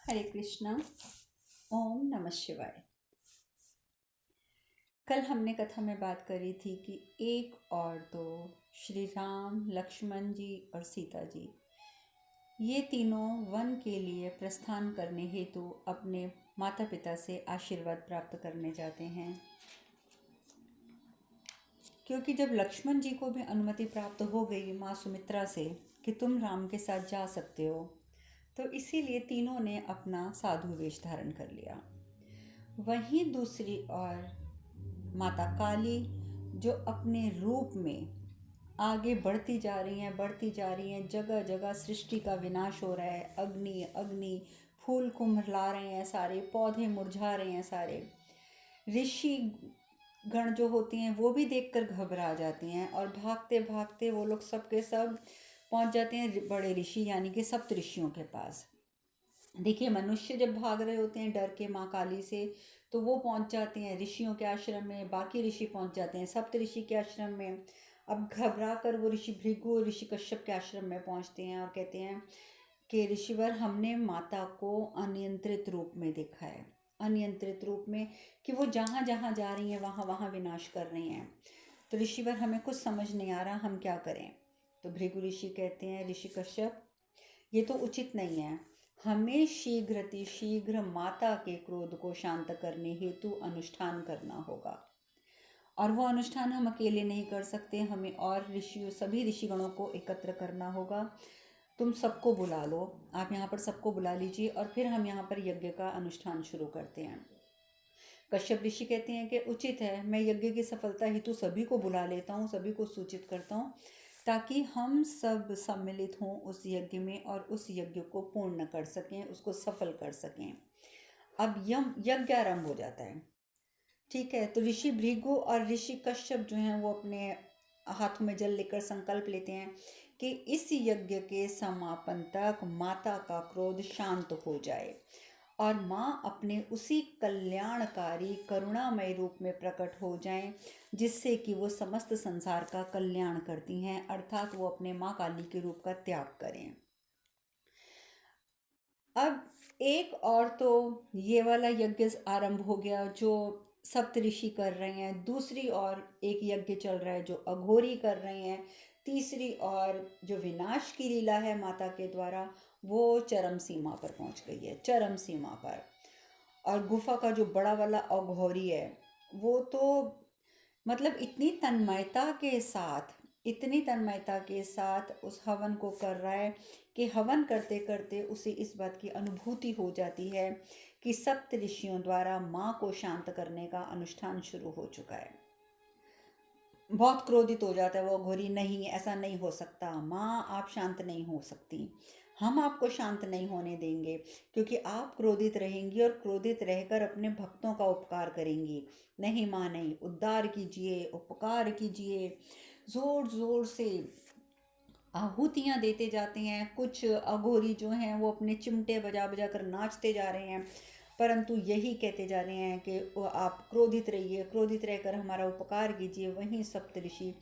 हरे कृष्णा। ओम नमः शिवाय। कल हमने कथा में बात करी थी कि एक और दो श्री राम, लक्ष्मण जी और सीता जी ये तीनों वन के लिए प्रस्थान करने हेतु अपने माता पिता से आशीर्वाद प्राप्त करने जाते हैं। क्योंकि जब लक्ष्मण जी को भी अनुमति प्राप्त हो गई माँ सुमित्रा से कि तुम राम के साथ जा सकते हो, तो इसीलिए तीनों ने अपना साधु वेश धारण कर लिया। वहीं दूसरी ओर माता काली जो अपने रूप में आगे बढ़ती जा रही हैं, जगह जगह सृष्टि का विनाश हो रहा है। अग्नि अग्नि, फूल कुम्हला रहे हैं सारे, पौधे मुरझा रहे हैं सारे। ऋषि गण जो होती हैं वो भी देखकर घबरा जाती हैं और भागते भागते वो लोग सब के सब पहुंच जाते हैं बड़े ऋषि यानी कि सप्त ऋषियों के पास। देखिए, मनुष्य जब भाग रहे होते हैं डर के माँ काली से, तो वो पहुंच जाते हैं ऋषियों के आश्रम में, बाकी ऋषि पहुंच जाते हैं सप्त ऋषि के आश्रम में। अब घबरा कर वो ऋषि भृगु और ऋषि कश्यप के आश्रम में पहुंचते हैं और कहते हैं कि ऋषिवर, हमने माता को अनियंत्रित रूप में देखा है, अनियंत्रित रूप में कि वो जहाँ जहाँ जा रही हैं वहाँ वहाँ विनाश कर रही हैं। तो ऋषिवर, हमें कुछ समझ नहीं आ रहा, हम क्या करें। तो भृगु ऋषि कहते हैं, ऋषि कश्यप, ये तो उचित नहीं है, हमें शीघ्र माता के क्रोध को शांत करने हेतु अनुष्ठान करना होगा। और वो अनुष्ठान हम अकेले नहीं कर सकते, हमें और ऋषियों, सभी ऋषिगणों को एकत्र करना होगा। तुम सबको बुला लो, आप यहाँ पर सबको बुला लीजिए और फिर हम यहाँ पर यज्ञ का अनुष्ठान शुरू करते हैं। कश्यप ऋषि कहते हैं कि उचित है, मैं यज्ञ की सफलता हेतु सभी को बुला लेता हूँ, सभी को सूचित करता हूँ, ताकि हम सब सम्मिलित हों उस यज्ञ में और उस यज्ञ को पूर्ण कर सकें, उसको सफल कर सकें। अब यज्ञ आरंभ हो जाता है। ठीक है, तो ऋषि भृगु और ऋषि कश्यप जो हैं वो अपने हाथों में जल लेकर संकल्प लेते हैं कि इस यज्ञ के समापन तक माता का क्रोध शांत हो जाए और माँ अपने उसी कल्याणकारी करुणामय रूप में प्रकट हो जाएं, जिससे कि वो समस्त संसार का कल्याण करती हैं, अर्थात वो अपने माँ काली के रूप का त्याग करें। अब एक और तो ये वाला यज्ञ आरंभ हो गया जो सप्त ऋषि कर रहे हैं, दूसरी ओर एक यज्ञ चल रहा है जो अघोरी कर रहे हैं, तीसरी ओर जो विनाश की लीला है माता के द्वारा वो चरम सीमा पर पहुंच गई है, चरम सीमा पर। और गुफा का जो बड़ा वाला अघोरी है वो तो मतलब इतनी तन्मयता के साथ उस हवन को कर रहा है कि हवन करते करते उसे इस बात की अनुभूति हो जाती है कि सप्त ऋषियों द्वारा माँ को शांत करने का अनुष्ठान शुरू हो चुका है। बहुत क्रोधित हो जाता है वो घोरी, नहीं ऐसा नहीं हो सकता, माँ आप शांत नहीं हो सकती, हम आपको शांत नहीं होने देंगे, क्योंकि आप क्रोधित रहेंगी और क्रोधित रहकर अपने भक्तों का उपकार करेंगी। नहीं माँ नहीं, उद्धार कीजिए, उपकार कीजिए। जोर जोर से आहुतियाँ देते जाते हैं। कुछ अघोरी जो हैं वो अपने चिमटे बजा बजा कर नाचते जा रहे हैं, परंतु यही कहते जा रहे हैं कि आप क्रोधित रहिए, क्रोधित रहकर हमारा उपकार कीजिए। वहीं सप्तऋषि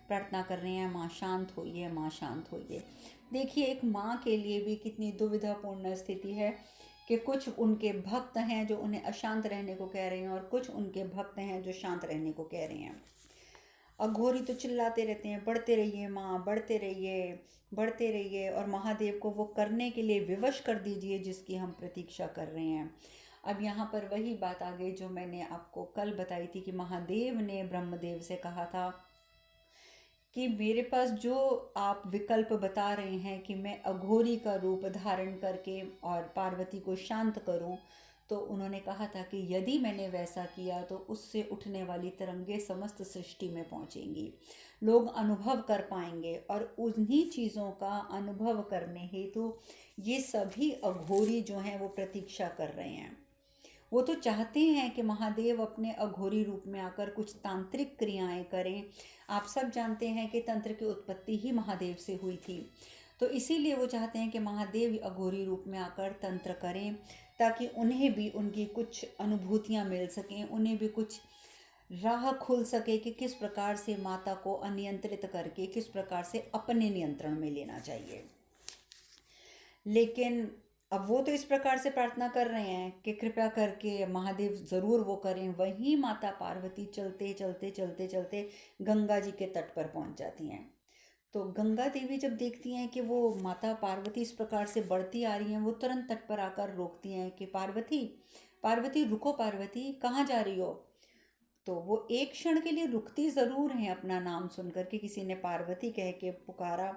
प्रार्थना कर रहे हैं, माँ शांत होइए, माँ शांत होइए। देखिए, एक माँ के लिए भी कितनी दुविधापूर्ण स्थिति है कि कुछ उनके भक्त हैं जो उन्हें अशांत रहने को कह रहे हैं और कुछ उनके भक्त हैं जो शांत रहने को कह रहे हैं। अघोरी तो चिल्लाते रहते हैं, बढ़ते रहिए माँ, बढ़ते रहिए, बढ़ते रहिए, और महादेव को वो करने के लिए विवश कर दीजिए जिसकी हम प्रतीक्षा कर रहे हैं। अब यहाँ पर वही बात आ गई जो मैंने आपको कल बताई थी कि महादेव ने ब्रह्मदेव से कहा था कि मेरे पास जो आप विकल्प बता रहे हैं कि मैं अघोरी का रूप धारण करके और पार्वती को शांत करूं, तो उन्होंने कहा था कि यदि मैंने वैसा किया तो उससे उठने वाली तरंगे समस्त सृष्टि में पहुंचेंगी, लोग अनुभव कर पाएंगे, और उन्हीं चीज़ों का अनुभव करने हेतु ये सभी अघोरी जो हैं वो प्रतीक्षा कर रहे हैं। वो तो चाहते हैं कि महादेव अपने अघोरी रूप में आकर कुछ तांत्रिक क्रियाएं करें। आप सब जानते हैं कि तंत्र की उत्पत्ति ही महादेव से हुई थी, तो इसीलिए वो चाहते हैं कि महादेव अघोरी रूप में आकर तंत्र करें, ताकि उन्हें भी उनकी कुछ अनुभूतियां मिल सकें, उन्हें भी कुछ राह खुल सके कि किस प्रकार से माता को अनियंत्रित करके किस प्रकार से अपने नियंत्रण में लेना चाहिए। लेकिन अब वो तो इस प्रकार से प्रार्थना कर रहे हैं कि कृपया करके महादेव ज़रूर वो करें। वहीं माता पार्वती चलते चलते चलते चलते गंगा जी के तट पर पहुंच जाती हैं। तो गंगा देवी जब देखती हैं कि वो माता पार्वती इस प्रकार से बढ़ती आ रही हैं, वो तुरंत तट पर आकर रोकती हैं कि पार्वती, पार्वती रुको, पार्वती कहाँ जा रही हो। तो वो एक क्षण के लिए रुकती ज़रूर हैं अपना नाम सुनकर कि किसी ने पार्वती कह के पुकारा,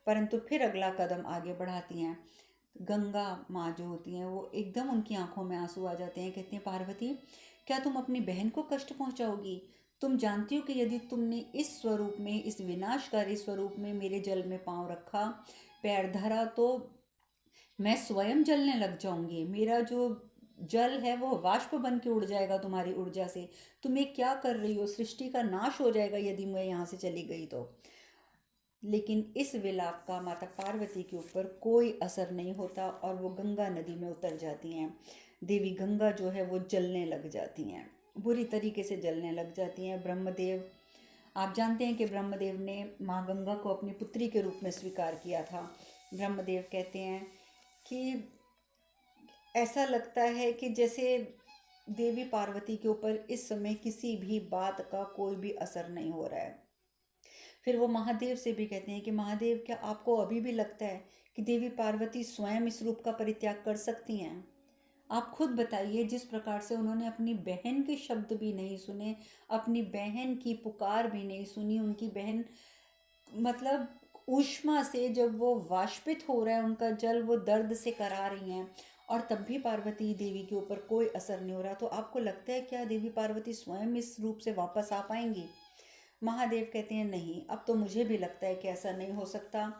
परंतु फिर अगला कदम आगे बढ़ाती हैं। गंगा माँ जो होती हैं वो एकदम उनकी आंखों में आंसू आ जाते हैं। कहती हैं, पार्वती क्या तुम अपनी बहन को कष्ट पहुंचाओगी? तुम जानती हो कि यदि तुमने इस स्वरूप में, इस विनाशकारी स्वरूप में मेरे जल में पांव रखा, पैर धरा, तो मैं स्वयं जलने लग जाऊंगी। मेरा जो जल है वो वाष्प बन के उड़ जाएगा तुम्हारी ऊर्जा से। तुम ये क्या कर रही हो? सृष्टि का नाश हो जाएगा यदि मैं यहाँ से चली गई तो। लेकिन इस विलाप का माता पार्वती के ऊपर कोई असर नहीं होता और वो गंगा नदी में उतर जाती हैं। देवी गंगा जो है वो जलने लग जाती हैं, बुरी तरीके से जलने लग जाती हैं। ब्रह्मदेव, आप जानते हैं कि ब्रह्मदेव ने माँ गंगा को अपनी पुत्री के रूप में स्वीकार किया था। ब्रह्मदेव कहते हैं कि ऐसा लगता है कि जैसे देवी पार्वती के ऊपर इस समय किसी भी बात का कोई भी असर नहीं हो रहा है। फिर वो महादेव से भी कहते हैं कि महादेव क्या आपको अभी भी लगता है कि देवी पार्वती स्वयं इस रूप का परित्याग कर सकती हैं? आप खुद बताइए, जिस प्रकार से उन्होंने अपनी बहन के शब्द भी नहीं सुने, अपनी बहन की पुकार भी नहीं सुनी, उनकी बहन मतलब ऊष्मा से जब वो वाष्पित हो रहा है उनका जल, वो दर्द से करा रही हैं और तब भी पार्वती देवी के ऊपर कोई असर नहीं हो रहा, तो आपको लगता है क्या देवी पार्वती स्वयं इस रूप से वापस आ पाएंगी? महादेव कहते हैं नहीं, अब तो मुझे भी लगता है कि ऐसा नहीं हो सकता।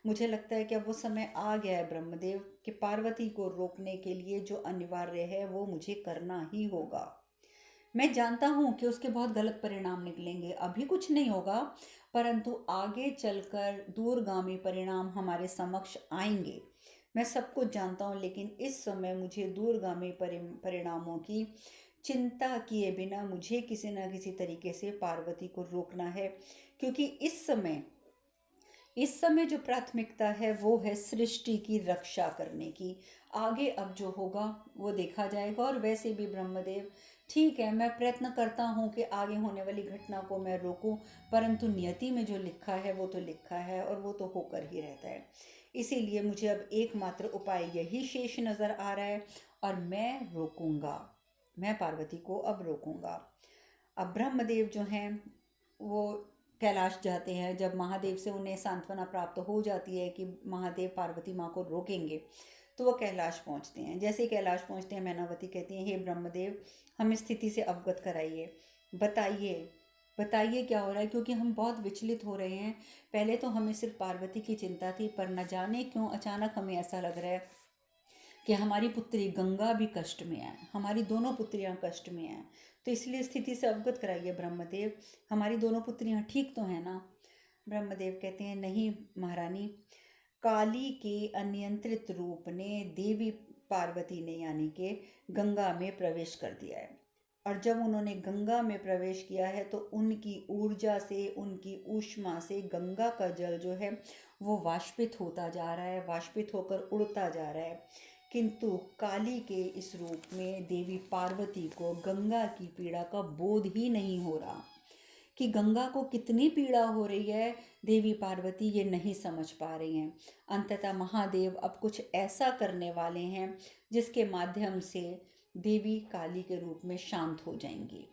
मुझे लगता है कि अब वो समय आ गया है ब्रह्मदेव कि पार्वती को रोकने के लिए जो अनिवार्य है वो मुझे करना ही होगा। मैं जानता हूँ कि उसके बहुत गलत परिणाम निकलेंगे, अभी कुछ नहीं होगा, परंतु आगे चलकर दूरगामी परिणाम हमारे समक्ष आएंगे। मैं सब कुछ जानता हूँ, लेकिन इस समय मुझे दूरगामी परिणामों की चिंता किए बिना मुझे किसी न किसी तरीके से पार्वती को रोकना है। क्योंकि इस समय जो प्राथमिकता है वो है सृष्टि की रक्षा करने की। आगे अब जो होगा वो देखा जाएगा। और वैसे भी ब्रह्मदेव, ठीक है, मैं प्रयत्न करता हूँ कि आगे होने वाली घटना को मैं रोकूं, परंतु नियति में जो लिखा है वो तो लिखा है और वो तो होकर ही रहता है। इसीलिए मुझे अब एकमात्र उपाय यही शेष नज़र आ रहा है और मैं रोकूंगा, मैं पार्वती को अब रोकूंगा। अब ब्रह्मदेव जो हैं वो कैलाश जाते हैं। जब महादेव से उन्हें सांत्वना प्राप्त हो जाती है कि महादेव पार्वती माँ को रोकेंगे, तो वो कैलाश पहुँचते हैं। जैसे ही कैलाश पहुँचते हैं, मैनावती कहती हैं, हे ब्रह्मदेव, हमें स्थिति से अवगत कराइए, बताइए, बताइए क्या हो रहा है, क्योंकि हम बहुत विचलित हो रहे हैं। पहले तो हमें सिर्फ पार्वती की चिंता थी, पर न जाने क्यों अचानक हमें ऐसा लग रहा है कि हमारी पुत्री गंगा भी कष्ट में है, हमारी दोनों पुत्रियां कष्ट में हैं। तो इसलिए स्थिति से अवगत कराइए ब्रह्मदेव, हमारी दोनों पुत्रियां ठीक तो हैं ना? ब्रह्मदेव कहते हैं, नहीं महारानी, काली के अनियंत्रित रूप ने देवी पार्वती ने यानी कि गंगा में प्रवेश कर दिया है। और जब उन्होंने गंगा में प्रवेश किया है तो उनकी ऊर्जा से, उनकी ऊष्मा से गंगा का जल जो है वो वाष्पित होता जा रहा है, वाष्पित होकर उड़ता जा रहा है। किंतु काली के इस रूप में देवी पार्वती को गंगा की पीड़ा का बोध ही नहीं हो रहा कि गंगा को कितनी पीड़ा हो रही है। देवी पार्वती ये नहीं समझ पा रही हैं। अंततः महादेव अब कुछ ऐसा करने वाले हैं जिसके माध्यम से देवी काली के रूप में शांत हो जाएंगी।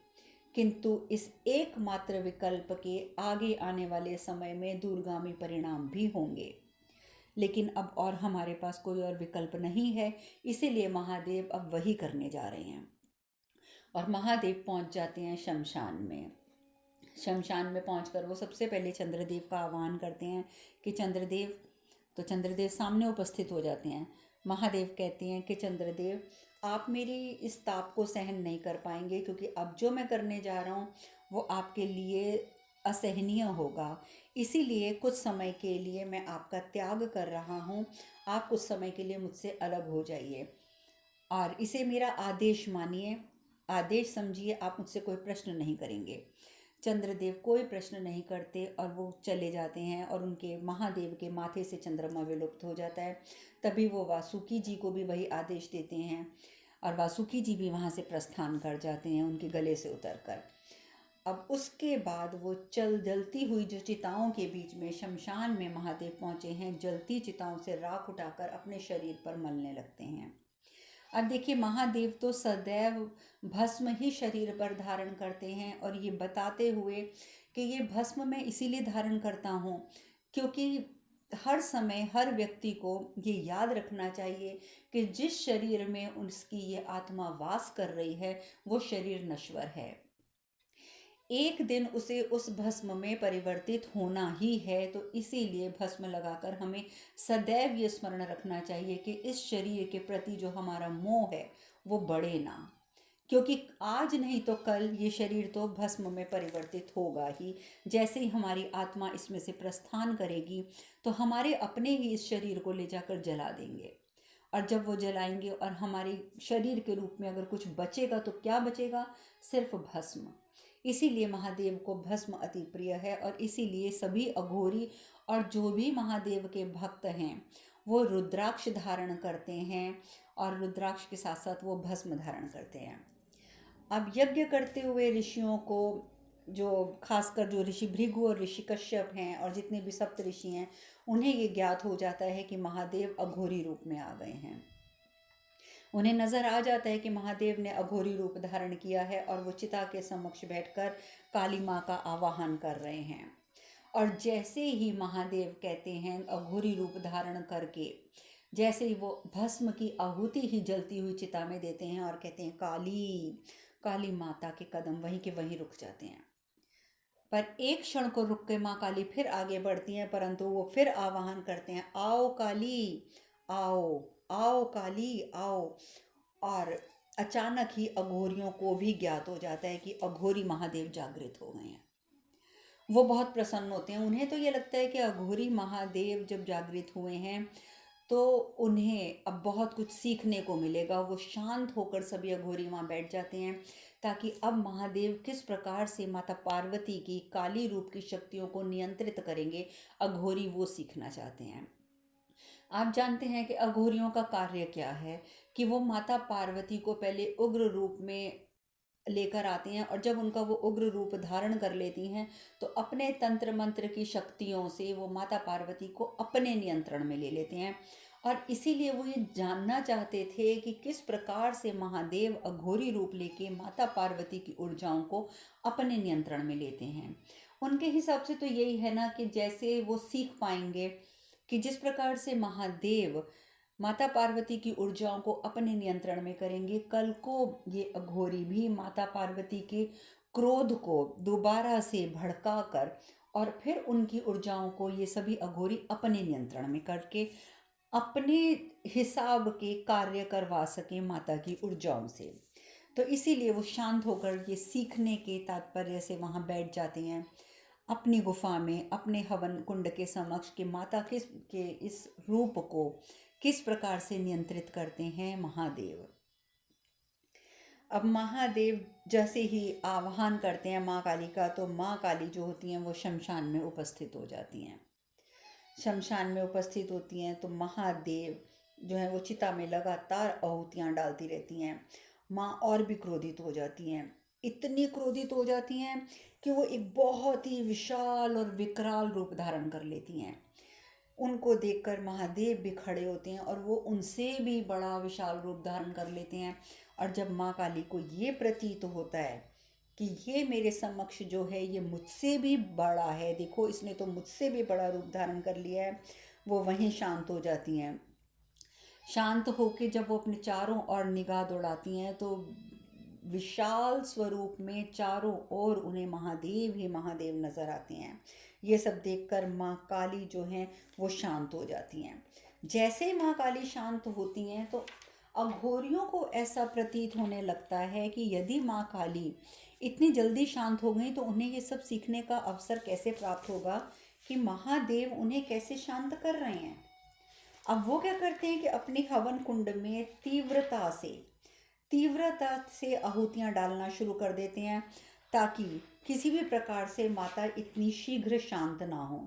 किंतु इस एकमात्र विकल्प के आगे आने वाले समय में दूरगामी परिणाम भी होंगे। लेकिन अब और हमारे पास कोई और विकल्प नहीं है, इसीलिए महादेव अब वही करने जा रहे हैं। और महादेव पहुंच जाते हैं शमशान में। शमशान में पहुंचकर वो सबसे पहले चंद्रदेव का आह्वान करते हैं कि चंद्रदेव, तो चंद्रदेव सामने उपस्थित हो जाते हैं। महादेव कहते हैं कि चंद्रदेव, आप मेरी इस ताप को सहन नहीं कर पाएंगे, क्योंकि अब जो मैं करने जा रहा हूँ वो आपके लिए असहनीय होगा। इसीलिए कुछ समय के लिए मैं आपका त्याग कर रहा हूँ। आप कुछ समय के लिए मुझसे अलग हो जाइए और इसे मेरा आदेश मानिए, आदेश समझिए, आप मुझसे कोई प्रश्न नहीं करेंगे। चंद्रदेव कोई प्रश्न नहीं करते और वो चले जाते हैं और उनके महादेव के माथे से चंद्रमा विलुप्त हो जाता है। तभी वो वासुकी जी को भी वही आदेश देते हैं और वासुकी जी भी वहाँ से प्रस्थान कर जाते हैं उनके गले से उतरकर। अब उसके बाद वो जलती हुई जो चिताओं के बीच में शमशान में महादेव पहुँचे हैं, जलती चिताओं से राख उठाकर अपने शरीर पर मलने लगते हैं। अब देखिए, महादेव तो सदैव भस्म ही शरीर पर धारण करते हैं और ये बताते हुए कि ये भस्म मैं इसीलिए धारण करता हूँ क्योंकि हर समय हर व्यक्ति को ये याद रखना चाहिए कि जिस शरीर में उसकी ये आत्मा वास कर रही है वो शरीर नश्वर है। एक दिन उसे उस भस्म में परिवर्तित होना ही है। तो इसीलिए भस्म लगाकर हमें सदैव ये स्मरण रखना चाहिए कि इस शरीर के प्रति जो हमारा मोह है वो बढ़े ना, क्योंकि आज नहीं तो कल ये शरीर तो भस्म में परिवर्तित होगा ही। जैसे ही हमारी आत्मा इसमें से प्रस्थान करेगी तो हमारे अपने ही इस शरीर को ले जाकर जला देंगे, और जब वो जलाएंगे और हमारे शरीर के रूप में अगर कुछ बचेगा तो क्या बचेगा? सिर्फ भस्म। इसीलिए महादेव को भस्म अति प्रिय है और इसीलिए सभी अघोरी और जो भी महादेव के भक्त हैं वो रुद्राक्ष धारण करते हैं और रुद्राक्ष के साथ साथ वो भस्म धारण करते हैं। अब यज्ञ करते हुए ऋषियों को, जो खासकर जो ऋषि भृगु और ऋषि कश्यप हैं और जितने भी सप्त ऋषि हैं, उन्हें ये ज्ञात हो जाता है कि महादेव अघोरी रूप में आ गए हैं। उन्हें नजर आ जाता है कि महादेव ने अघोरी रूप धारण किया है और वो चिता के समक्ष बैठकर काली माँ का आवाहन कर रहे हैं। और जैसे ही महादेव कहते हैं अघोरी रूप धारण करके, जैसे ही वो भस्म की आहुति ही जलती हुई चिता में देते हैं और कहते हैं काली, काली माता के कदम वहीं के वहीं रुक जाते हैं। पर एक क्षण को रुक के माँ काली फिर आगे बढ़ती हैं, परंतु वो फिर आवाहन करते हैं, आओ काली आओ, आओ काली आओ। और अचानक ही अघोरियों को भी ज्ञात हो जाता है कि अघोरी महादेव जागृत हो गए हैं। वो बहुत प्रसन्न होते हैं। उन्हें तो ये लगता है कि अघोरी महादेव जब जागृत हुए हैं तो उन्हें अब बहुत कुछ सीखने को मिलेगा। वो शांत होकर सभी अघोरी वहाँ बैठ जाते हैं ताकि अब महादेव किस प्रकार से माता पार्वती की काली रूप की शक्तियों को नियंत्रित करेंगे, अघोरी वो सीखना चाहते हैं। आप जानते हैं कि अघोरियों का कार्य क्या है कि वो माता पार्वती को पहले उग्र रूप में लेकर आती हैं और जब उनका वो उग्र रूप धारण कर लेती हैं तो अपने तंत्र मंत्र की शक्तियों से वो माता पार्वती को अपने नियंत्रण में ले लेते हैं। और इसीलिए वो ये जानना चाहते थे कि किस प्रकार से महादेव अघोरी रूप लेके माता पार्वती की ऊर्जाओं को अपने नियंत्रण में लेते हैं। उनके हिसाब से तो यही है ना कि जैसे वो सीख पाएंगे कि जिस प्रकार से महादेव माता पार्वती की ऊर्जाओं को अपने नियंत्रण में करेंगे, कल को ये अघोरी भी माता पार्वती के क्रोध को दोबारा से भड़का कर और फिर उनकी ऊर्जाओं को ये सभी अघोरी अपने नियंत्रण में करके अपने हिसाब के कार्य करवा सके माता की ऊर्जाओं से। तो इसीलिए वो शांत होकर ये सीखने के तात्पर्य से वहाँ बैठ जाते हैं अपनी गुफा में, अपने हवन कुंड के समक्ष कि माता के इस रूप को किस प्रकार से नियंत्रित करते हैं महादेव। अब महादेव जैसे ही आह्वान करते हैं माँ काली का, तो माँ काली जो होती हैं वो शमशान में उपस्थित हो जाती हैं। शमशान में उपस्थित होती हैं तो महादेव जो है वो चिता में लगातार आहुतियाँ डालती रहती हैं। माँ और भी क्रोधित हो जाती हैं, इतनी क्रोधित हो जाती हैं कि वो एक बहुत ही विशाल और विकराल रूप धारण कर लेती हैं। उनको देखकर महादेव भी खड़े होते हैं और वो उनसे भी बड़ा विशाल रूप धारण कर लेते हैं। और जब माँ काली को ये प्रतीत होता है कि ये मेरे समक्ष जो है ये मुझसे भी बड़ा है, देखो इसने तो मुझसे भी बड़ा रूप धारण कर लिया है, वो वहीं शांत हो जाती हैं। शांत होके जब वो अपने चारों ओर निगाह दौड़ाती हैं तो विशाल स्वरूप में चारों ओर उन्हें महादेव ही महादेव नजर आते हैं। ये सब देखकर माँ काली जो हैं वो शांत हो जाती हैं। जैसे ही माँ काली शांत होती हैं तो अघोरियों को ऐसा प्रतीत होने लगता है कि यदि माँ काली इतनी जल्दी शांत हो गई तो उन्हें ये सब सीखने का अवसर कैसे प्राप्त होगा कि महादेव उन्हें कैसे शांत कर रहे हैं। अब वो क्या करते हैं कि अपने हवन कुंड में तीव्रता से आहुतियाँ डालना शुरू कर देते हैं ताकि किसी भी प्रकार से माता इतनी शीघ्र शांत ना हो,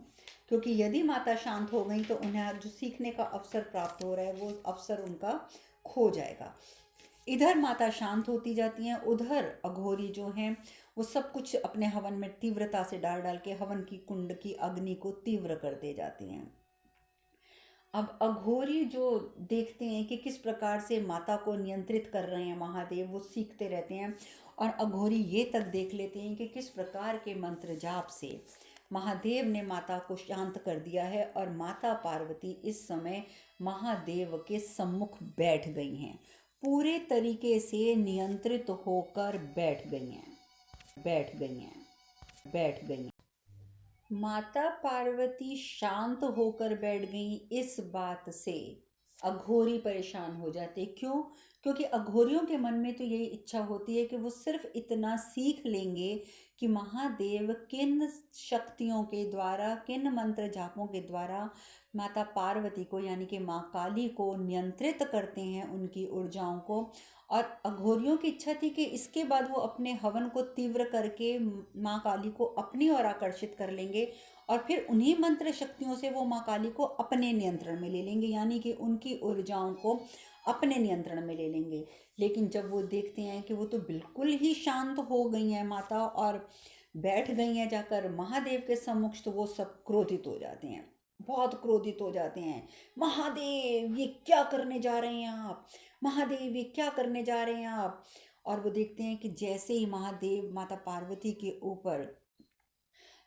क्योंकि यदि माता शांत हो गई तो उन्हें जो सीखने का अवसर प्राप्त हो रहा है वो अवसर उनका खो जाएगा। इधर माता शांत होती जाती हैं, उधर अघोरी जो हैं वो सब कुछ अपने हवन में तीव्रता से डाल डाल के हवन की कुंड की अग्नि को तीव्र करते जाती हैं। अब अघोरी जो देखते हैं कि किस प्रकार से माता को नियंत्रित कर रहे हैं महादेव, वो सीखते रहते हैं और अघोरी ये तक देख लेते हैं कि किस प्रकार के मंत्र जाप से महादेव ने माता को शांत कर दिया है और माता पार्वती इस समय महादेव के सम्मुख बैठ गई हैं, पूरे तरीके से नियंत्रित होकर बैठ गई हैं, बैठ गई हैं, बैठ गई हैं। माता पार्वती शांत होकर बैठ गई, इस बात से अघोरी परेशान हो जाते। क्यों? क्योंकि अघोरियों के मन में तो यही इच्छा होती है कि वो सिर्फ इतना सीख लेंगे कि महादेव किन शक्तियों के द्वारा, किन मंत्र जापों के द्वारा माता पार्वती को यानी कि माँ काली को नियंत्रित करते हैं, उनकी ऊर्जाओं को। और अघोरियों की इच्छा थी कि इसके बाद वो अपने हवन को तीव्र करके माँ काली को अपनी ओर आकर्षित कर लेंगे और फिर उन्हीं मंत्र शक्तियों से वो माँ काली को अपने नियंत्रण में ले लेंगे, यानी कि उनकी ऊर्जाओं को अपने नियंत्रण में ले लेंगे। लेकिन जब वो देखते हैं कि वो तो बिल्कुल ही शांत हो गई हैं माता और बैठ गई हैं जाकर महादेव के सम्मुख, तो वो सब क्रोधित हो जाते हैं, बहुत क्रोधित हो जाते हैं। महादेव ये क्या करने जा रहे हैं आप, महादेव ये क्या करने जा रहे हैं आप। और वो देखते हैं कि जैसे ही महादेव माता पार्वती के ऊपर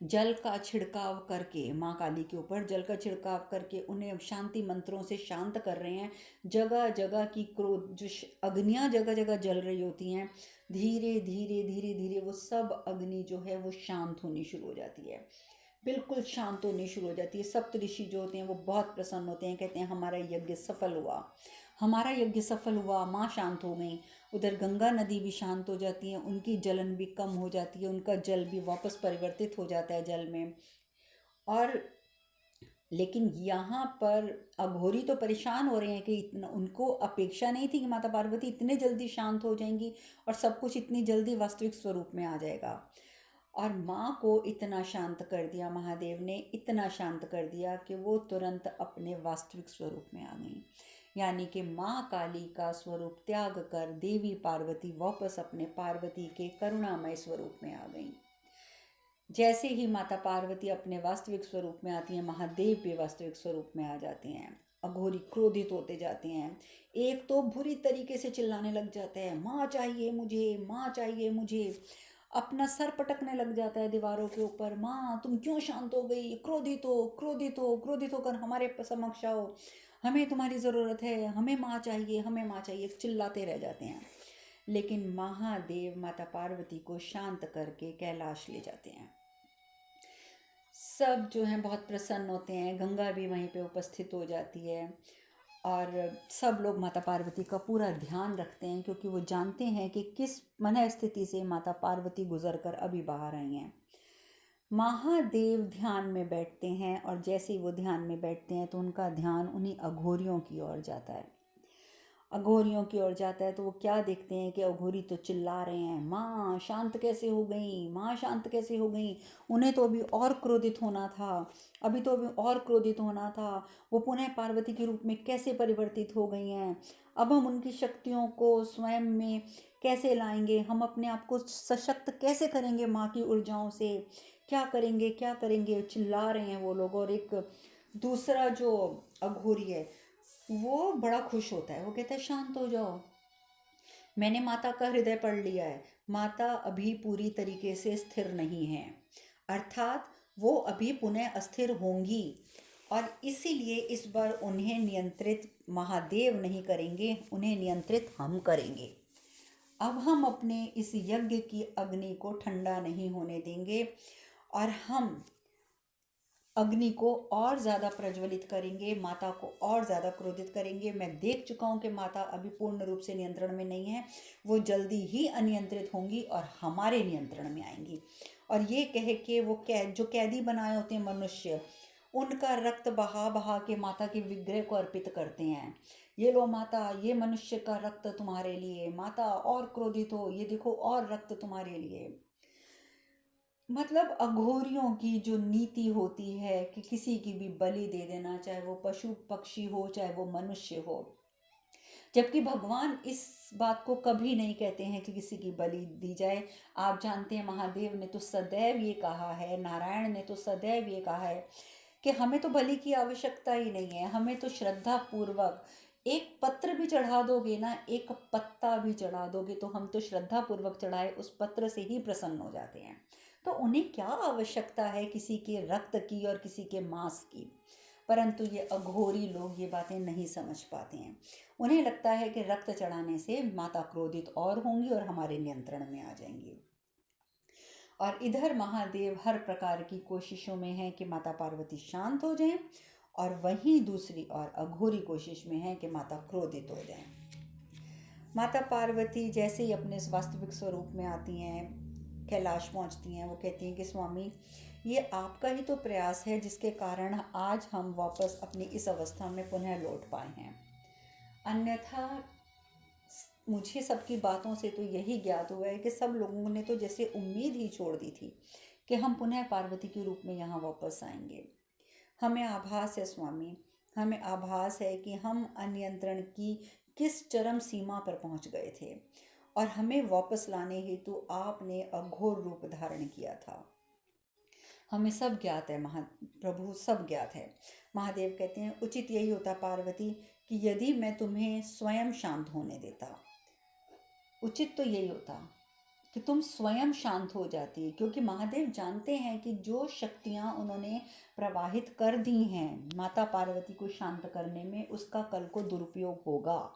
जल का छिड़काव करके, माँ काली के ऊपर जल का छिड़काव करके उन्हें शांति मंत्रों से शांत कर रहे हैं, जगह जगह की क्रोध जो अग्नियाँ जगह जगह जल रही होती हैं, धीरे धीरे धीरे धीरे वो सब अग्नि जो है वो शांत होनी शुरू हो जाती है, बिल्कुल शांत होनी शुरू हो जाती है। सप्तऋषि जो होते हैं वो बहुत प्रसन्न होते हैं, कहते हैं हमारा यज्ञ सफल हुआ, हमारा यज्ञ सफल हुआ, माँ शांत हो गई। उधर गंगा नदी भी शांत हो जाती है, उनकी जलन भी कम हो जाती है, उनका जल भी वापस परिवर्तित हो जाता है जल में। और लेकिन यहाँ पर अघोरी तो परेशान हो रहे हैं कि इतना उनको अपेक्षा नहीं थी कि माता पार्वती इतने जल्दी शांत हो जाएंगी और सब कुछ इतनी जल्दी वास्तविक स्वरूप में आ जाएगा। और माँ को इतना शांत कर दिया महादेव ने, इतना शांत कर दिया कि वो तुरंत अपने वास्तविक स्वरूप में आ गई, यानी कि माँ काली का स्वरूप त्याग कर देवी पार्वती वापस अपने पार्वती के करुणामय स्वरूप में आ गई। जैसे ही माता पार्वती अपने वास्तविक स्वरूप में आती हैं, महादेव भी वास्तविक स्वरूप में आ जाते हैं। अघोरी क्रोधित होते जाते हैं, एक तो बुरी तरीके से चिल्लाने लग जाते हैं, माँ चाहिए मुझे, माँ चाहिए मुझे, अपना सर पटकने लग जाता है दीवारों के ऊपर, माँ तुम क्यों शांत हो गई, क्रोधित हो, क्रोधित हो, क्रोधित होकर हमारे समक्ष आओ, हमें तुम्हारी ज़रूरत है, हमें माँ चाहिए, हमें माँ चाहिए, चिल्लाते रह जाते हैं। लेकिन महादेव माता पार्वती को शांत करके कैलाश ले जाते हैं। सब जो हैं बहुत प्रसन्न होते हैं, गंगा भी वहीं पे उपस्थित हो जाती है और सब लोग माता पार्वती का पूरा ध्यान रखते हैं, क्योंकि वो जानते हैं कि किस मन स्थिति से माता पार्वती गुजर कर अभी बाहर आई हैं। महादेव ध्यान में बैठते हैं और जैसे ही वो ध्यान में बैठते हैं तो उनका ध्यान उन्हीं अघोरियों की ओर जाता है। अघोरियों की ओर जाता है तो वो क्या देखते हैं कि अघोरी तो चिल्ला रहे हैं, माँ शांत कैसे हो गई, माँ शांत कैसे हो गई, उन्हें तो अभी और क्रोधित होना था, अभी तो अभी और क्रोधित होना था, वो पुनः पार्वती के रूप में कैसे परिवर्तित हो गई हैं, अब हम उनकी शक्तियों को स्वयं में कैसे लाएंगे, हम अपने आप को सशक्त कैसे करेंगे माँ की ऊर्जाओं से, क्या करेंगे क्या करेंगे, चिल्ला रहे हैं वो लोग। और एक दूसरा जो अघोरी है वो बड़ा खुश होता है, वो कहता है शांत हो जाओ, मैंने माता का हृदय पढ़ लिया है, माता अभी पूरी तरीके से स्थिर नहीं है, अर्थात वो अभी पुनः अस्थिर होंगी और इसीलिए इस बार उन्हें नियंत्रित महादेव नहीं करेंगे, उन्हें नियंत्रित हम करेंगे। अब हम अपने इस यज्ञ की अग्नि को ठंडा नहीं होने देंगे और हम अग्नि को और ज़्यादा प्रज्वलित करेंगे, माता को और ज़्यादा क्रोधित करेंगे। मैं देख चुका हूँ कि माता अभी पूर्ण रूप से नियंत्रण में नहीं है, वो जल्दी ही अनियंत्रित होंगी और हमारे नियंत्रण में आएंगी। और ये कह के वो जो कैदी बनाए होते हैं मनुष्य, उनका रक्त बहा बहा के माता के विग्रह को अर्पित करते हैं, ये लो माता, ये मनुष्य का रक्त तुम्हारे लिए, माता और क्रोधित हो, ये देखो और रक्त तुम्हारे लिए। मतलब अघोरियों की जो नीति होती है कि किसी की भी बलि दे देना, चाहे वो पशु पक्षी हो चाहे वो मनुष्य हो, जबकि भगवान इस बात को कभी नहीं कहते हैं कि किसी की बलि दी जाए। आप जानते हैं महादेव ने तो सदैव ये कहा है, नारायण ने तो सदैव ये कहा है कि हमें तो बलि की आवश्यकता ही नहीं है, हमें तो श्रद्धा पूर्वक एक पत्र भी चढ़ा दोगे ना, एक पत्ता भी चढ़ा दोगे तो हम तो श्रद्धा पूर्वक चढ़ाए उस पत्र से ही प्रसन्न हो जाते हैं। तो उन्हें क्या आवश्यकता है किसी के रक्त की और किसी के मांस की। परंतु ये अघोरी लोग ये बातें नहीं समझ पाते हैं। उन्हें लगता है कि रक्त चढ़ाने से माता क्रोधित और होंगी और हमारे नियंत्रण में आ जाएंगी। और इधर महादेव हर प्रकार की कोशिशों में हैं कि माता पार्वती शांत हो जाएं, और वहीं दूसरी और अघोरी कोशिश में है कि माता क्रोधित हो जाएं। माता पार्वती जैसे ही अपने वास्तविक स्वरूप में आती हैं, कैलाश पहुंचती हैं, वो कहती हैं कि स्वामी, ये आपका ही तो प्रयास है जिसके कारण आज हम वापस अपनी इस अवस्था में पुनः लौट पाए हैं। अन्यथा मुझे सबकी बातों से तो यही ज्ञात हुआ है कि सब लोगों ने तो जैसे उम्मीद ही छोड़ दी थी कि हम पुनः पार्वती के रूप में यहाँ वापस आएंगे। हमें आभास है स्वामी, हमें आभास है कि हम अनियंत्रण की किस चरम सीमा पर पहुंच गए थे और हमें वापस लाने हेतु आपने अघोर रूप धारण किया था। हमें सब ज्ञात है महाप्रभु, सब ज्ञात है। महादेव कहते हैं उचित यही होता पार्वती कि यदि मैं तुम्हें स्वयं शांत होने देता, उचित तो यही होता कि तुम स्वयं शांत हो जाती, क्योंकि महादेव जानते हैं कि जो शक्तियां उन्होंने प्रवाहित कर दी हैं माता पार्वती को शांत करने में, उसका कल को दुरुपयोग होगा।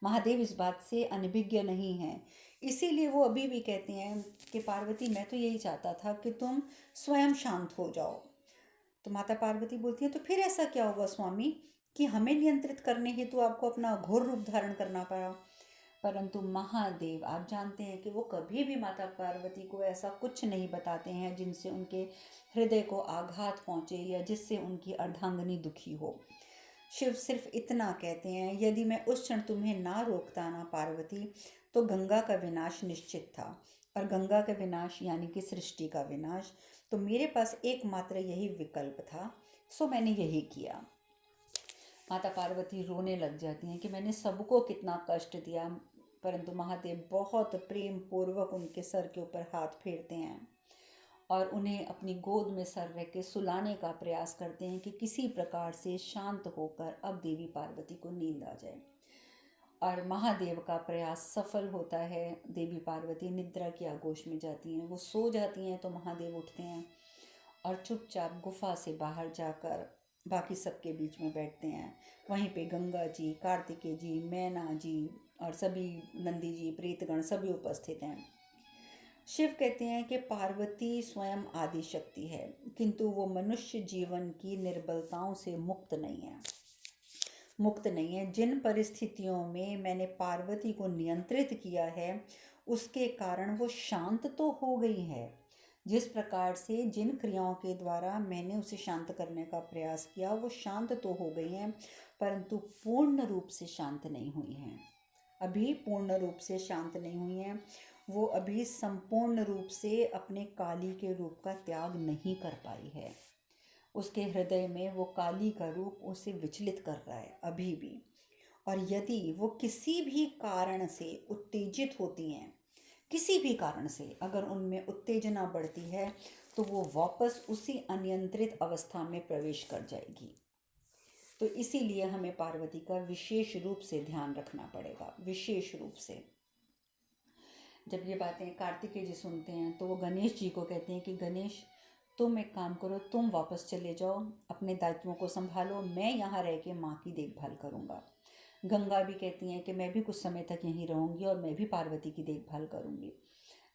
महादेव इस बात से अनभिज्ञ नहीं है। इसीलिए वो अभी भी कहते हैं कि पार्वती, मैं तो यही चाहता था कि तुम स्वयं शांत हो जाओ। तो माता पार्वती बोलती है तो फिर ऐसा क्या हुआ स्वामी कि हमें नियंत्रित करने हेतु आपको अपना घोर रूप धारण करना पड़ा। परंतु महादेव आप जानते हैं कि वो कभी भी माता पार्वती को ऐसा कुछ नहीं बताते हैं जिनसे उनके हृदय को आघात पहुँचे या जिससे उनकी अर्धांगिनी दुखी हो। शिव सिर्फ इतना कहते हैं, यदि मैं उस क्षण तुम्हें ना रोकता ना पार्वती, तो गंगा का विनाश निश्चित था, और गंगा का विनाश यानी कि सृष्टि का विनाश। तो मेरे पास एकमात्र यही विकल्प था, सो मैंने यही किया। माता पार्वती रोने लग जाती हैं कि मैंने सबको कितना कष्ट दिया। परंतु महादेव बहुत प्रेम पूर्वक उनके सर के ऊपर हाथ फेरते हैं और उन्हें अपनी गोद में सर रख के सुलाने का प्रयास करते हैं कि किसी प्रकार से शांत होकर अब देवी पार्वती को नींद आ जाए। और महादेव का प्रयास सफल होता है। देवी पार्वती निद्रा की आगोश में जाती हैं, वो सो जाती हैं तो महादेव उठते हैं और चुपचाप गुफा से बाहर जाकर बाकी सबके बीच में बैठते हैं। वहीं पे गंगा जी, कार्तिकेय जी, मैना जी और सभी नंदी जी, प्रेतगण सभी उपस्थित हैं। शिव कहते हैं कि पार्वती स्वयं आदि शक्ति है, किंतु वो मनुष्य जीवन की निर्बलताओं से मुक्त नहीं है। जिन परिस्थितियों में मैंने पार्वती को नियंत्रित किया है उसके कारण वो शांत तो हो गई है। जिस प्रकार से जिन क्रियाओं के द्वारा मैंने उसे शांत करने का प्रयास किया वो शांत तो हो गई हैं, परंतु पूर्ण रूप से शांत नहीं हुई हैं। अभी पूर्ण रूप से शांत नहीं हुई हैं। वो अभी संपूर्ण रूप से अपने काली के रूप का त्याग नहीं कर पाई है। उसके हृदय में वो काली का रूप उसे विचलित कर रहा है अभी भी। और यदि वो किसी भी कारण से उत्तेजित होती हैं, किसी भी कारण से अगर उनमें उत्तेजना बढ़ती है तो वो वापस उसी अनियंत्रित अवस्था में प्रवेश कर जाएगी। तो इसीलिए हमें पार्वती का विशेष रूप से ध्यान रखना पड़ेगा, विशेष रूप से। जब ये बातें कार्तिकेय जी सुनते हैं तो वो गणेश जी को कहते हैं कि गणेश, तुम एक काम करो, तुम वापस चले जाओ, अपने दायित्वों को संभालो, मैं यहाँ रह के माँ की देखभाल करूँगा। गंगा भी कहती हैं कि मैं भी कुछ समय तक यहीं रहूँगी और मैं भी पार्वती की देखभाल करूँगी।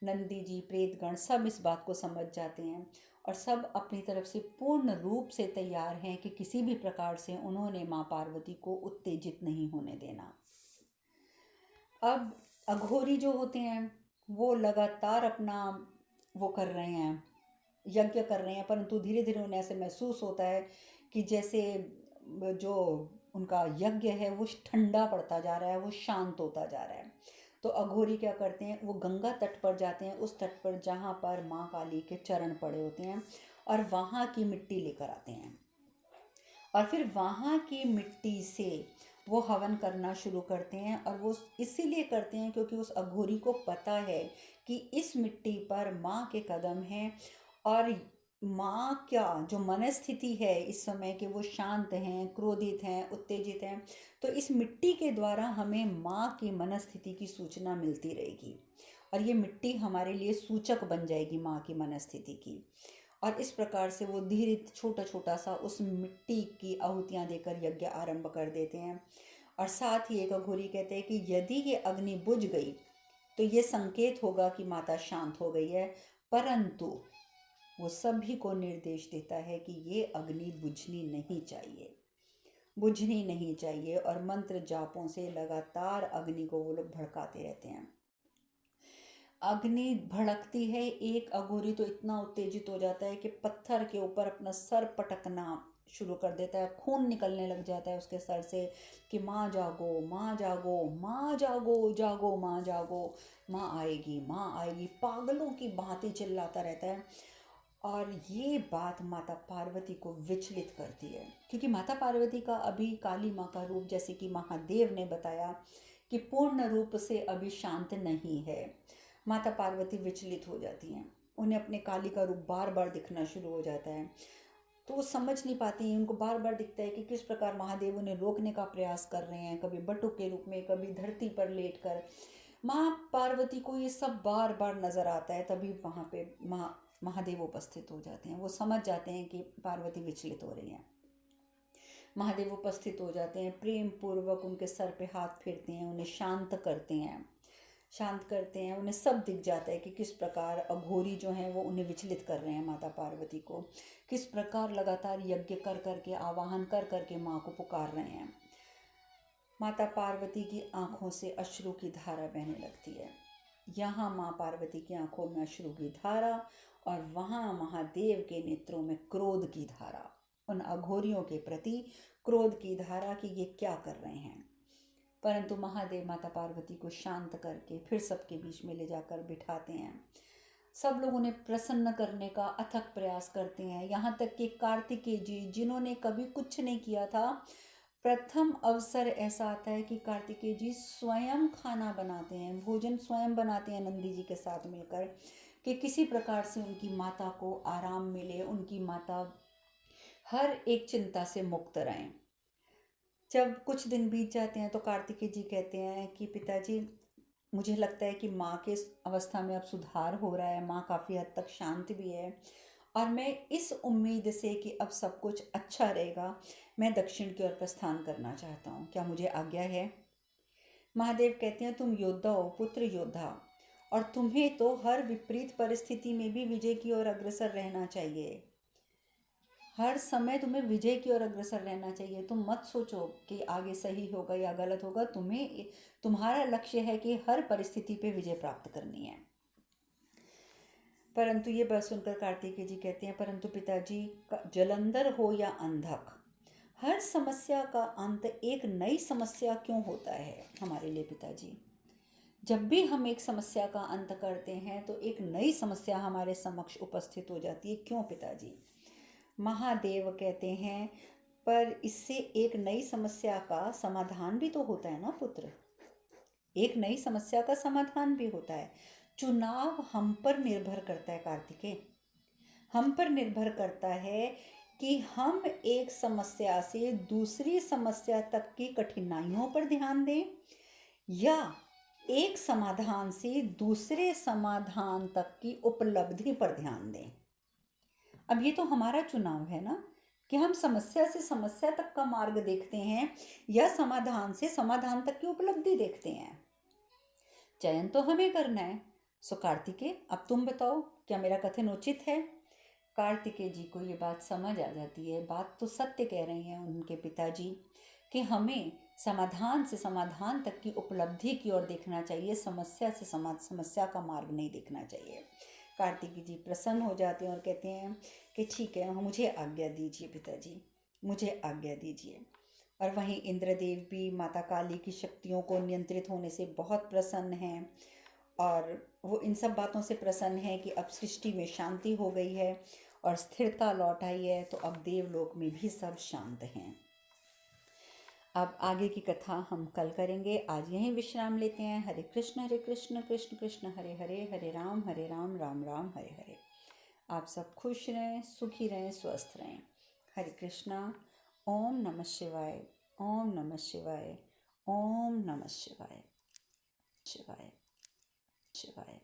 नंदी जी, प्रेतगण सब इस बात को समझ जाते हैं और सब अपनी तरफ से पूर्ण रूप से तैयार हैं कि किसी भी प्रकार से उन्होंने माँ पार्वती को उत्तेजित नहीं होने देना। अब अघोरी जो होते हैं वो लगातार अपना वो कर रहे हैं, यज्ञ कर रहे हैं, परंतु धीरे धीरे उन्हें ऐसे महसूस होता है कि जैसे जो उनका यज्ञ है वो ठंडा पड़ता जा रहा है, वो शांत होता जा रहा है। तो अघोरी क्या करते हैं, वो गंगा तट पर जाते हैं, उस तट पर जहाँ पर माँ काली के चरण पड़े होते हैं, और वहाँ की मिट्टी लेकर आते हैं, और फिर वहाँ की मिट्टी से वो हवन करना शुरू करते हैं। और वो इसीलिए करते हैं क्योंकि उस अघोरी को पता है कि इस मिट्टी पर माँ के कदम हैं, और माँ क्या जो मनस्थिति है इस समय के, वो शांत हैं, क्रोधित हैं, उत्तेजित हैं, तो इस मिट्टी के द्वारा हमें माँ की मनस्थिति की सूचना मिलती रहेगी, और ये मिट्टी हमारे लिए सूचक बन जाएगी माँ की मनस्थिति की। और इस प्रकार से वो धीरे छोटा छोटा सा उस मिट्टी की आहुतियाँ देकर यज्ञ आरंभ कर देते हैं। और साथ ही एक अघोरी कहते हैं कि यदि ये अग्नि बुझ गई तो ये संकेत होगा कि माता शांत हो गई है, परंतु वो सभी को निर्देश देता है कि ये अग्नि बुझनी नहीं चाहिए, बुझनी नहीं चाहिए, और मंत्र जापों से लगातार अग्नि को वो लोग भड़काते रहते हैं। अग्नि भड़कती है, एक अघोरी तो इतना उत्तेजित हो जाता है कि पत्थर के ऊपर अपना सर पटकना शुरू कर देता है, खून निकलने लग जाता है उसके सर से कि माँ जागो, माँ जागो, माँ जागो, जागो माँ जागो, माँ आएगी, माँ आएगी, पागलों की भांति चिल्लाता रहता है। और ये बात माता पार्वती को विचलित करती है, क्योंकि माता पार्वती का अभी काली माँ का रूप, जैसे कि महादेव ने बताया, कि पूर्ण रूप से अभी शांत नहीं है। माता पार्वती विचलित हो जाती हैं, उन्हें अपने काली का रूप बार बार दिखना शुरू हो जाता है, तो वो समझ नहीं पाती हैं। उनको बार बार दिखता है कि किस प्रकार महादेव उन्हें रोकने का प्रयास कर रहे हैं, कभी बटुक के रूप में, कभी धरती पर लेटकर। माँ पार्वती को ये सब बार बार नजर आता है, तभी वहाँ पे महादेव उपस्थित हो जाते हैं। वो समझ जाते हैं कि पार्वती विचलित हो रही हैं। महादेव उपस्थित हो जाते हैं, प्रेम पूर्वक उनके सर पे हाथ फेरते हैं, उन्हें शांत करते हैं, शांत करते हैं। उन्हें सब दिख जाता है कि किस प्रकार अघोरी जो हैं वो उन्हें विचलित कर रहे हैं, माता पार्वती को, किस प्रकार लगातार यज्ञ कर करके, आवाहन कर करके माँ को पुकार रहे हैं। माता पार्वती की आंखों से अश्रु की धारा बहने लगती है। यहाँ माँ पार्वती की आंखों में अश्रु की धारा, और वहाँ महादेव के नेत्रों में क्रोध की धारा, उन अघोरियों के प्रति क्रोध की धारा कि ये क्या कर रहे हैं। परंतु महादेव माता पार्वती को शांत करके फिर सबके बीच में ले जाकर बिठाते हैं। सब लोग उन्हें प्रसन्न करने का अथक प्रयास करते हैं, यहाँ तक कि कार्तिकेय जी, जिन्होंने कभी कुछ नहीं किया था, प्रथम अवसर ऐसा आता है कि कार्तिकेय जी स्वयं खाना बनाते हैं, भोजन स्वयं बनाते हैं नंदी जी के साथ मिलकर, कि किसी प्रकार से उनकी माता को आराम मिले, उनकी माता हर एक चिंता से मुक्त रहें। जब कुछ दिन बीत जाते हैं तो कार्तिकेय जी कहते हैं कि पिताजी, मुझे लगता है कि माँ के अवस्था में अब सुधार हो रहा है, माँ काफ़ी हद तक शांत भी है, और मैं इस उम्मीद से कि अब सब कुछ अच्छा रहेगा, मैं दक्षिण की ओर प्रस्थान करना चाहता हूँ, क्या मुझे आज्ञा है। महादेव कहते हैं, तुम योद्धा हो पुत्र, योद्धा, और तुम्हें तो हर विपरीत परिस्थिति में भी विजय की ओर अग्रसर रहना चाहिए, हर समय तुम्हें विजय की ओर अग्रसर रहना चाहिए। तुम मत सोचो कि आगे सही होगा या गलत होगा, तुम्हारा लक्ष्य है कि हर परिस्थिति पे विजय प्राप्त करनी है। परंतु ये बात सुनकर कार्तिकेय जी कहते हैं, परंतु पिताजी, जलंधर हो या अंधक, हर समस्या का अंत एक नई समस्या क्यों होता है हमारे लिए पिताजी। जब भी हम एक समस्या का अंत करते हैं तो एक नई समस्या हमारे समक्ष उपस्थित हो जाती है, क्यों पिताजी। महादेव कहते हैं, पर इससे एक नई समस्या का समाधान भी तो होता है ना पुत्र, एक नई समस्या का समाधान भी होता है। चुनाव हम पर निर्भर करता है कार्तिकेय, हम पर निर्भर करता है कि हम एक समस्या से दूसरी समस्या तक की कठिनाइयों पर ध्यान दें, या एक समाधान से दूसरे समाधान तक की उपलब्धि पर ध्यान दें। अब ये तो हमारा चुनाव है ना, कि हम समस्या से समस्या तक का मार्ग देखते हैं या समाधान से समाधान तक की उपलब्धि देखते हैं। चयन तो हमें करना है। सो कार्तिकेय, अब तुम बताओ, क्या मेरा कथन उचित है। कार्तिकेय जी को ये बात समझ आ जाती है, बात तो सत्य कह रही हैं उनके पिताजी, कि हमें समाधान से समाधान तक की उपलब्धि की ओर देखना चाहिए, समस्या से समस्या का मार्ग नहीं देखना चाहिए। कार्तिकेय जी प्रसन्न हो जाते हैं और कहते हैं कि ठीक है, मुझे आज्ञा दीजिए पिताजी, मुझे आज्ञा दीजिए। और वहीं इंद्रदेव भी माता काली की शक्तियों को नियंत्रित होने से बहुत प्रसन्न हैं, और वो इन सब बातों से प्रसन्न है कि अब सृष्टि में शांति हो गई है और स्थिरता लौट आई है, तो अब देवलोक में भी सब शांत हैं। अब आगे की कथा हम कल करेंगे। आज यहीं विश्राम लेते हैं। हरे कृष्ण कृष्ण कृष्ण हरे हरे, हरे राम राम राम हरे हरे। आप सब खुश रहें, सुखी रहें, स्वस्थ रहें। हरे कृष्णा। ओम नमः शिवाय। ओम नमः शिवाय। ओम नमः शिवाय। शिवाय शिवाय।